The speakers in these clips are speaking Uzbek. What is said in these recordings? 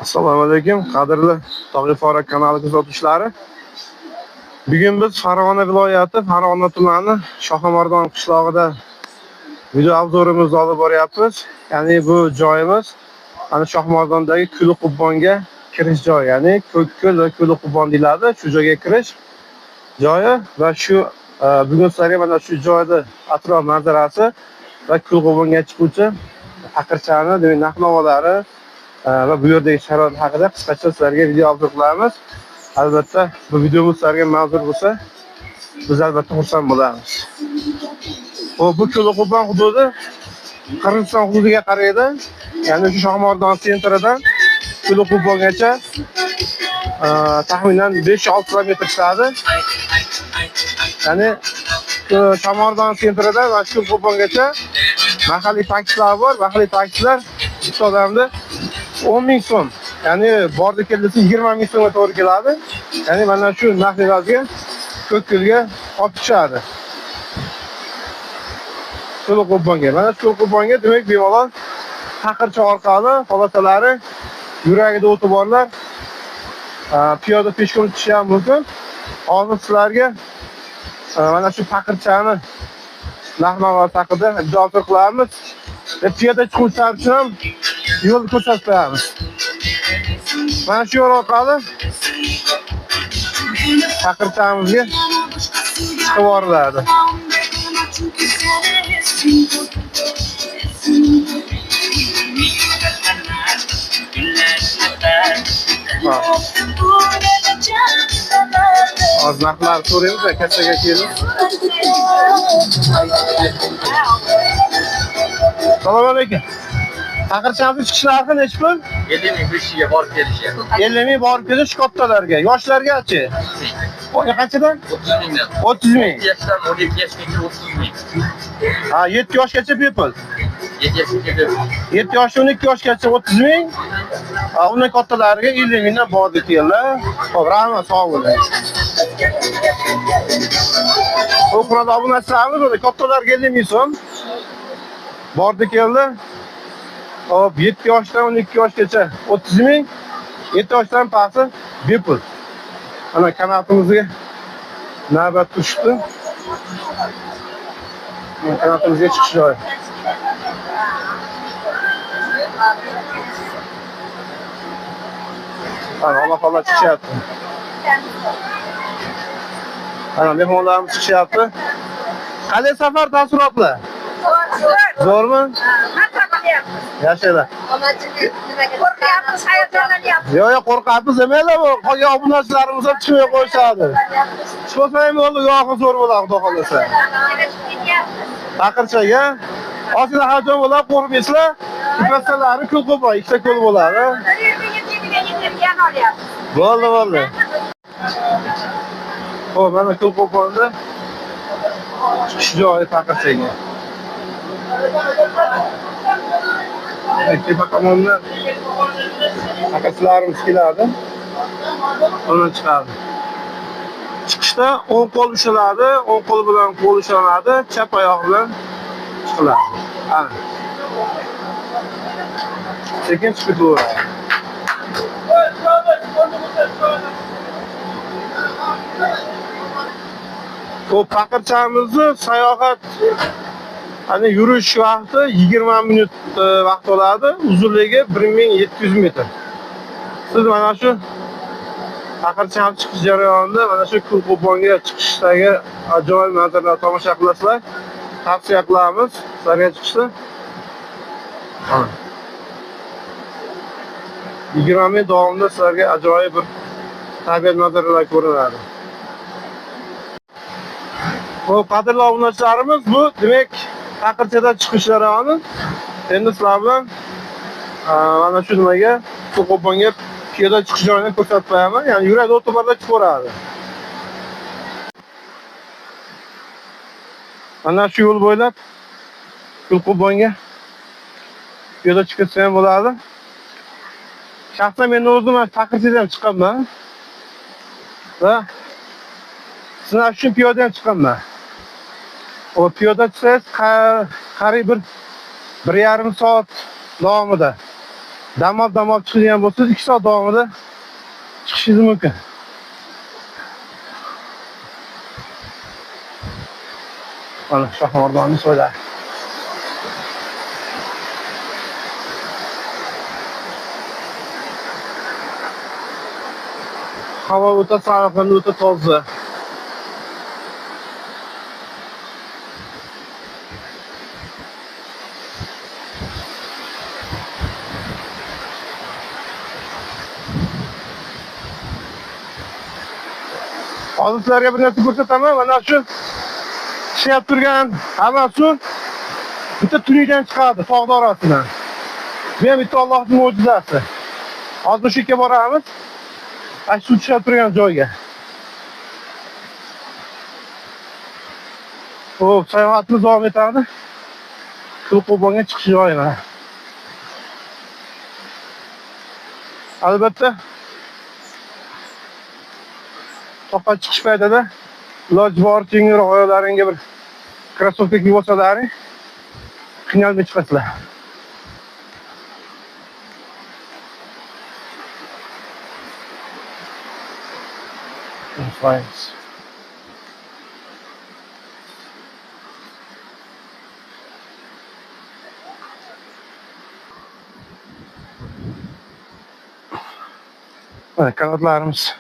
Assalomu alaykum, qadrli Tog'li Fora kanali kuzatuvchilari. Bugun biz Farg'ona viloyati, Farg'ona tumani Shohimardon qishlog'ida video obzorimizni olib boryapmiz. Ya'ni bu joyimiz ana Shohimardondagi Ko'li-Qubbonga kirish joyi, ya'ni Ko'kko'l va Ko'li-Qubbon deyiladi. Shu joyga kirish joyi va shu bugun sizlarga mana shu joyda atrof manzarasi va Ko'li-Qubbonga chiquvchi taqirchani, demak, narx-navolari va bu yerdagi sharoit haqida qisqacha sizlarga video obzor qilamiz. Albatta bu videomiz sizlarga manzur bo'lsa, biz albatta xursand bo'lamiz. Bu Ko'li-Qubbon hududi Qirg'iziston hududiga qaraydi. Ya'ni shu Shohimardon sentridan Ko'li-Qubbongacha taxminan 5-6 kilometr chiqadi. Ya'ni Shohimardon sentridan va Ko'li-Qubbongacha mahalliy taksilar bor. Mahalliy taksilar bitta odamda 10 ming so'm, ya'ni bordi keldisi 20 ming so'mga to'g'ri keladi. Ya'ni mana shu narxlarga Ko'kko'lga olib chiqadi. Ko'li-Qubbonga. Mana shu Ko'li-Qubbonga demak bemalol taqircha orqali xolosalari yuragida o'ti borlar piyoda peshqadam tushishi ham mumkin. Hozir sizlarga mana shu taqirchani narx-navoti haqida video qilamiz. Piyoda chiquvchilar uchun ham yo'l ko'rsatamiz. Mana shu yo'l orqali taqirchamizga chiqib boriladi. Hozir narxlar so'raymiz va kassaga kelib. Assalomu alaykum. Taqirchamiz chiqish narxi necha pul? 50 ming kishiga borib kelishi. 50 ming borib kelish kattalarga. Yoshlarga-chi? Qanchadan? 30 mingdan. 30 ming. 7 yoshdan 12 yoshgacha 30 ming. Ha, 7 yoshgacha bepul. 7 yoshgacha bepul. 7 yoshdan 12 yoshgacha 30 ming. Undan kattalariga 50 mingdan borib keldilar. Xo'p, rahmat, sog' bo'ling. O'qirada obunachilarimiz bo'ldi. Kattalarga 50 ming so'm. Bordi keldi. Hop, 7 yoshdan 12 yoshgacha 30 ming, 7 yoshdan pasti bepul. Ana kanatimizga navbat tushdi. Kanatimizga chiqish joyi. Ana xola chiqyapti. Ana mehmonlarimiz chiqyapti. Qanday safar taassurotlar? Zo'rmi? Yashaylar. Qo'rqyapmiz, hayajonlanyapmiz. Yo'q, qo'rqyapmiz emaylar, bu qolgan obunachilarimiz ham chiqmay qo'yishadi. Chiqmasa ham bo'ldi, yo'q, zo'r bo'ladi, xudo xolasa. Taqirchaga ozgina hayajon bo'ladi, qo'rqmaysizlar. Kasalari Ko'li-Qubbon, ikkita ko'l bo'ladi. Bo'ldi. Xo'p, mana Ko'li-Qubbonda chiqish joyi taqirchaga. Tepa tomondan akasilarimiz keladi. Ondan chiqadi. Chiqishda o'ng qo'l ushlanadi, o'ng qo'l bilan qo'l ushlanadi, chap oyoq bilan chiqiladi. Ana. Sekin chiqib o'tadi. Bu taqirchamizni sayohat hani yurish vaqti 20 minut vaqt oladi, uzunligi 1700 metr. Siz mana shu taqircham chiqish jarayonida mana shu Ko'li-Qubbonga chiqishdagi ajoyib manzaralarni tomosha qilasizlar. Tavsiya qilamiz sizlarga chiqishni. 20 minut davomida sizlarga ajoyib bir tabiat manzaralar ko'rinadi. Xo'p, qadrli obunachilarimiz, bu demak taqirchadan chiqish jarayoni. Endi sizlar bilan mana shu nimaga Ko'li-Qubbonga piyoda chiqish joyini ko'rsatib qo'yaman. Ya'ni yurak o'ti borda chiqib boradi. Mana shu yo'l bo'ylab Ko'li-Qubbonga piyoda chiqsa ham bo'ladi. Shaxsan men o'zim taqirchadan chiqqanman va sinash uchun piyoda ham chiqqanman. O piyoda chiqsangiz qariyb bir 1,5 soat davomida dam olib chiqadigan bo'lsangiz 2 soat davomida chiqishingiz mumkin. Mana Shohimardonni so'ylar. Havo o'ta salqin, o'ta toza. Hozir sizlarga bir narsa ko'rsataman. Mana shu ishlayib turgan hammasi bitta tunikdan chiqadi, tog' orasidan. Bu ham bitta Allohning mo'jizasi. Hozir shu yerga boramiz. Ay suv tushib turgan joyga. Xo'p, sayohatimiz davom etadi. Ko'lqo'bonga chiqish joyi mana. Albatta to'qqa chiqish paytida iloji boricha yengilroq oyoqlaringga bir krossovka kiyib olsalaring qiynalmay chiqasizlar. Thanks. Kanatlarimiz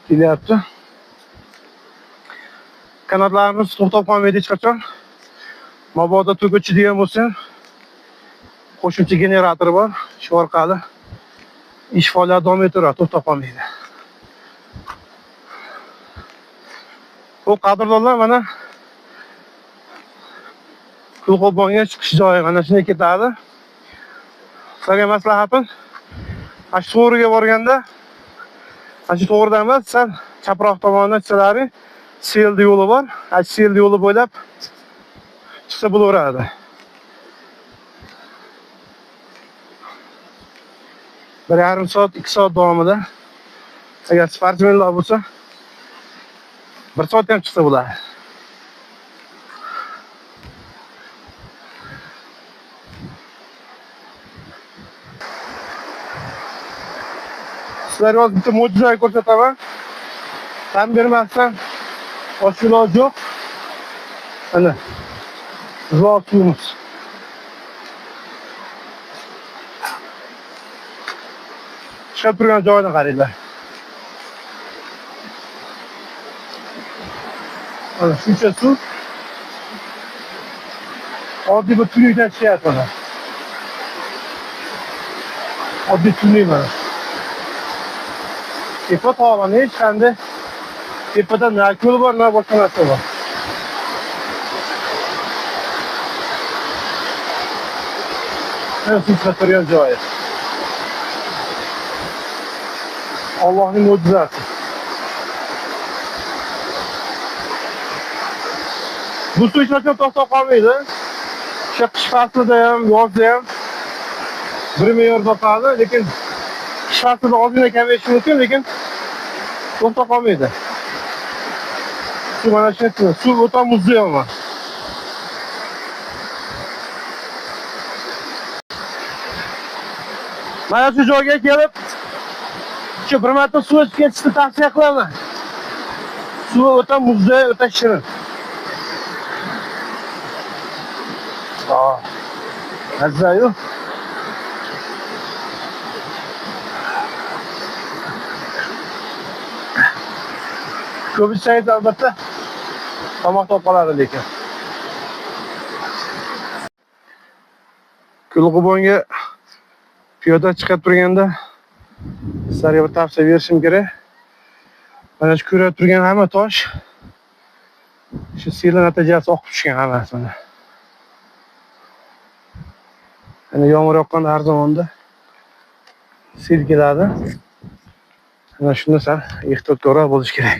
kelyapti. Kanatlarimiz to'xtab qolmaydi hech qachon. Mabodo to'k o'chadigan bo'lsa, qo'shimcha generator bor. Shu orqali ish faoliyati davom etaveradi, to'xtab qolmaydi. Bu qadrdonlar mana Ko'lqo'bonga chiqish joyi mana shunday ketadi. Sizlarga maslahatim, mana shu to'g'riga borganda, mana shu to'g'ridan emas, sal chaproq tomondan chiqsalaring, seldi yo'li bor. Mana shu seldi yo'li bo'ylab chiqsa bo'laveradi. Bir yarim soat, 2 soat davomida agar sportsmenlar bo'lsa 1 soat ham chiqsa bo'ladi. Sizlarga hozir bitta mo'jiza ko'rsataman. Tan bermasdan boshqa iloji yo'q. Ana. Zo'r suvimiz. Chiqib turgan joyini qaranglar. Ana shuncha suv. Oddiy bir tunikdan chiqyapti mana. Oddiy tunik mana. Tepa tog'larni hech qanday tepada na ko'l bor, na boshqa narsa bor. Mana suv chiqib turgan joyi. Allohning mo'jizasi. Bu suv hech qachon to'xtab qolmaydi. Qish faslida ham, yozda ham bir me'yorda oqadi, lekin qish faslida ozgina kamayishi mumkin, lekin to'xtab qolmaydi. Shu mana shu suv o'ta muzlayapman. Mana shu joyga kelib, shu bir marta suv ichib ketishni tavsiya qilaman. Suv o'ta muzday, o'ta shirin. Mazza-yu. Ko'p ichsangiz albatta tomoq to'p qoladi lekin. Ko'lqo'bonga piyoda chiqib turganda sizlarga bir tavsiya berishim kerak. Mana shu ko'rib turgan hamma tosh shu sel natijasi oqib tushgan hammasi mana. Ana yomg'ir yoqqan har zamonda sel keladi. Ana shunda sal ehtiyotkorroq bo'lish kerak.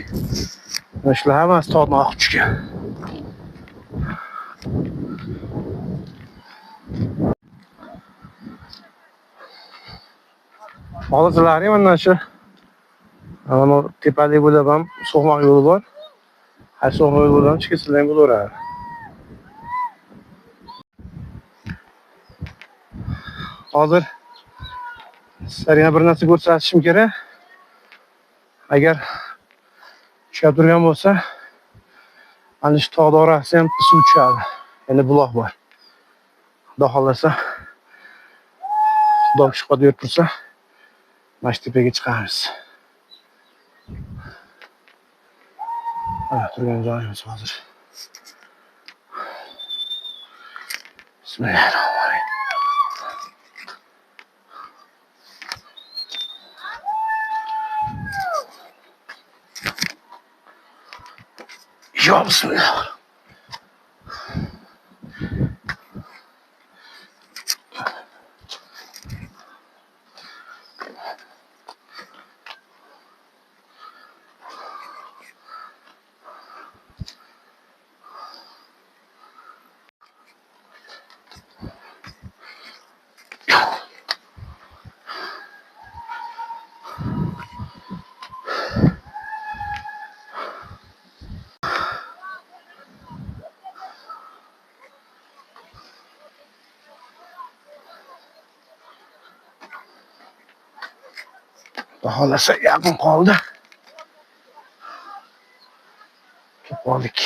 Mana shular hammasi tog'dan oqib tushgan. Hozirlari mana shu ana tepalik bo'ylab ham so'qmoq yo'li bor. Har so'qmoq yo'li bilan chiqsizlar ham bo'laveradi. Hozir Sizlarga yana bir narsa ko'rsatishim kerak. Agar tushib turgan bo'lsa, ana shu tog' orasi ham suv tushadi. Endi buloq bor. Xudo xolasa, Xudo kuch qudrat berib tursa, mana shu tepaga chiqamiz. Ana turgan joyimiz hozir. Bismillahirrohmanirrohim. Yo, bismillah. Xohlasa yaqin qoldi. Kelib qoldik.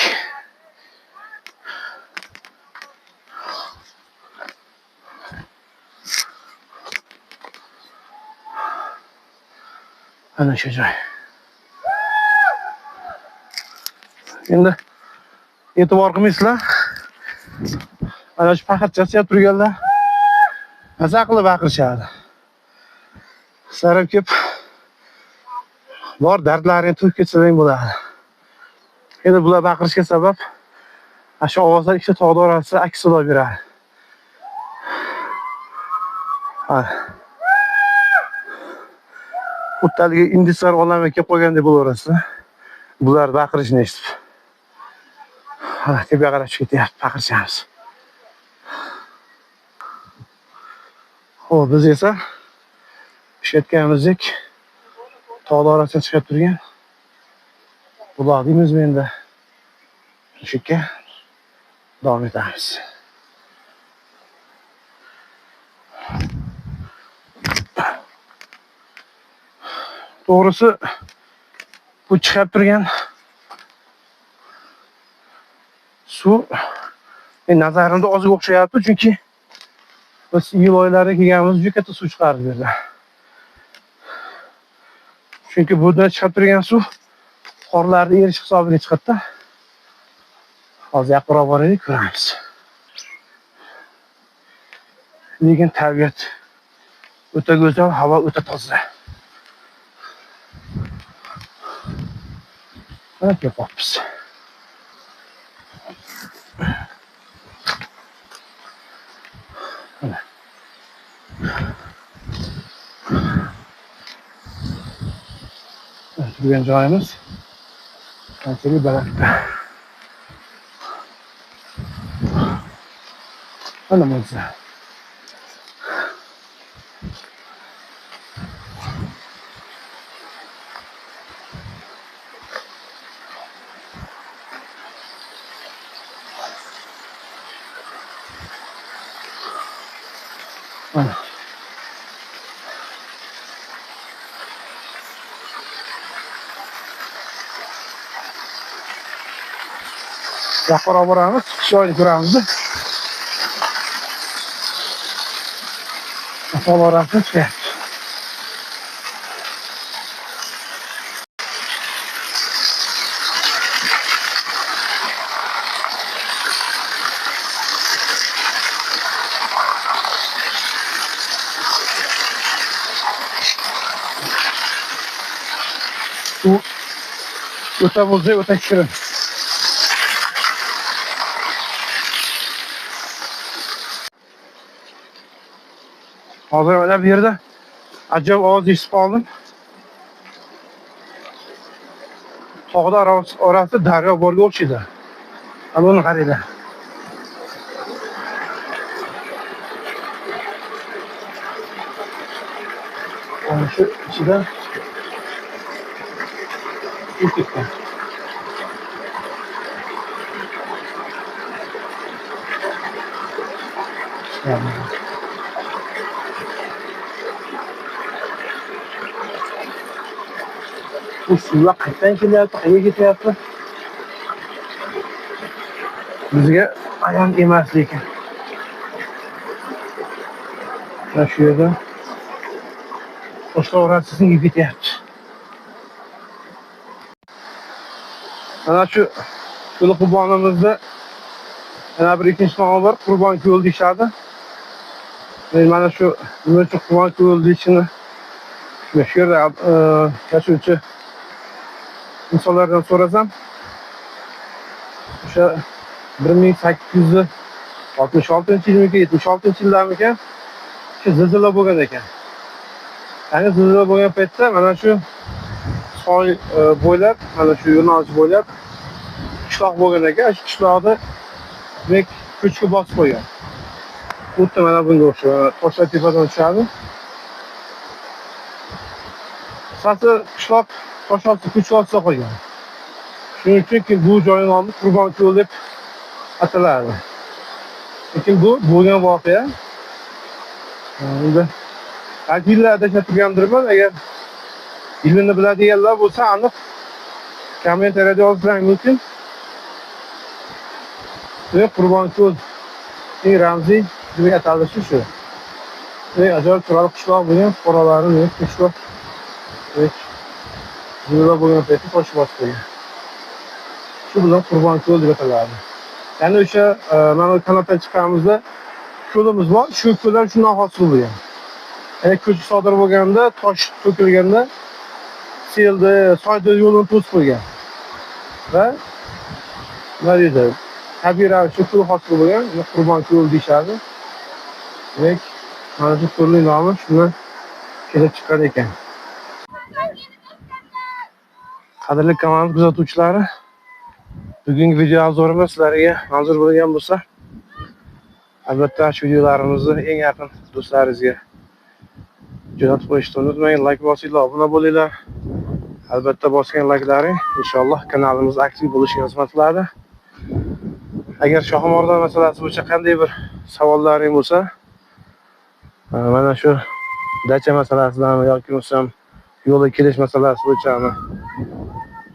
Ana shu joy. Endi e'tibor qilmaysizlar. Ana shu paxirchasi turganlar maza qilib baqirishadi. Sarab kelib bor dardlarini to'kib ketsalang bo'ladi. Endi bular baqirishga sabab shu ovozlar ikkita tog' orasida aks sado beradi. Xuddi indislar olamiga kelib qolgandek bo'laverasiz. Bular baqirishni eshitib. Tepaga qarab chiqib ketyapti, baqirishamiz. Xo'p, biz esa pishayotganimizdek tog' orasidan chiqib turgan buloq deymizmi endi. Shu yerga davom etamiz. To'g'risi bu chiqib turgan suv nazarimda ozga o'xshayapti, chunki biz iyul oylariga kelganimizda juda katta suv chiqardi bu yerda. Chunki bu yerdan chiqib turgan suv qorlarni erish hisobiga chiqadi. Hozir yaqinroq boraylik, ko'ramiz. Lekin tabiat o'ta go'zal, havo o'ta toza. Mana kelyapmiz. Mana. Turgan joyimiz qanchalik balandda. Mana mo'jiza. Mana. Yaqinroq boramiz, joyni ko'ramiz. Tog' orasidan chiqyapti. O'ta bo'lsa, o'ta shirin. Hozir mana bu yerda ajoyib ovoz eshitib qoldim. Tog'lar orasida daryo borga o'xshaydi. Ana uni qaranglar. Ana shu ichidan o'tibdi. Bu suvlar qayerdan kelyapti, qayerga ketyapti? Bizga ayon emas lekin. Mana shu yerda boshqa o'rasini yeb ketyapti. Mana shu qurbonimizda yana bir ikkinchi nom bor, qurbon ko'l deyishadi. Men mana shu nima uchun qurbon ko'l deyishini shu yerda yashovchi insonlardan so'rasam, o'sha 1866-yilmi, 76-yillarmikan shu zilzila bo'lgan ekan. Ya'ni zilzila bo'lgan paytda mana shu soy bo'ylab, mana shu yo'nalish bo'ylab qishloq bo'lgan ekan. Shu qishloqda demak ko'chki bosib qo'ygan. Xuddi mana bunga o'xshab toshlar tepadan tushadi. Qisqasi qishloq tosh ostida ko'chki ostida qolgan. Shuning uchun bu joy nomi Qurbon ko'l deb ataladi. Lekin bu bo'lgan voqea. Endi balki yillarda turgandirman, agar yilini biladiganlar bo'lsa aniq kommentariyada yozishlari mumkin. Ve Qurbon ko'l ramziy deb atalishi shu. Ajoyib chiroyli qishloq bo'lgan, fuqarolari qishloq zilzila bo'lgan paytda tosh bosib qo'ygan. Shu bilan Qurbon ko'l deb ataladi. Ya'ni o'sha mana kanaldan chiqqanimizda ko'limiz bor, shu ko'llar shundan hosil bo'lgan. Agar ko'chki sodir bo'lganda, tosh to'kilganda selda, soyda yo'lini to'sib qo'ygan. Va nima deydi? Tabiiy ravishda ko'l hosil bo'lgan, Qurbon ko'l deyishadi. Demak, mana shu ko'lning nomi shundan kelib chiqqan ekan. Qadrli kanalimiz kuzatuvchilari, bugungi video obzorimiz sizlarga manzur bo'lgan bo'lsa, albatta shu videolarimizni eng yaqin do'stlaringizga jo'natib qo'yishni unutmang, like bosinglar, obuna bo'linglar. Albatta bosgan layklaring inshaalloh kanalimiz aktiv bo'lishiga xizmat qiladi. Agar Shohimordon masalasi bo'yicha qanday bir savollaring bo'lsa, mana shu dacha masalasidan yoki bo'lsam yo'lga kelish masalasi bo'yicha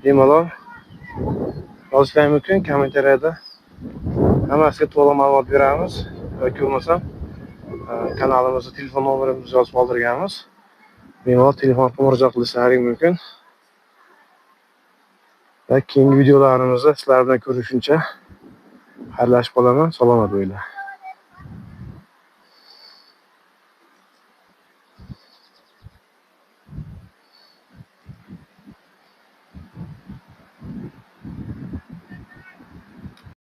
bemalol yozishlaring mumkin kommentariyada. Hammasiga to'liq ma'lumot beramiz yoki bo'lmasam kanalimizda telefon nomerimizni yozib qoldirganmiz. Bemalol telefon orqali murojaat qilishlaring mumkin. Va keyingi videolarimizda sizlar bilan ko'rishguncha xayrlashib qolaman. Salomat bo'linglar.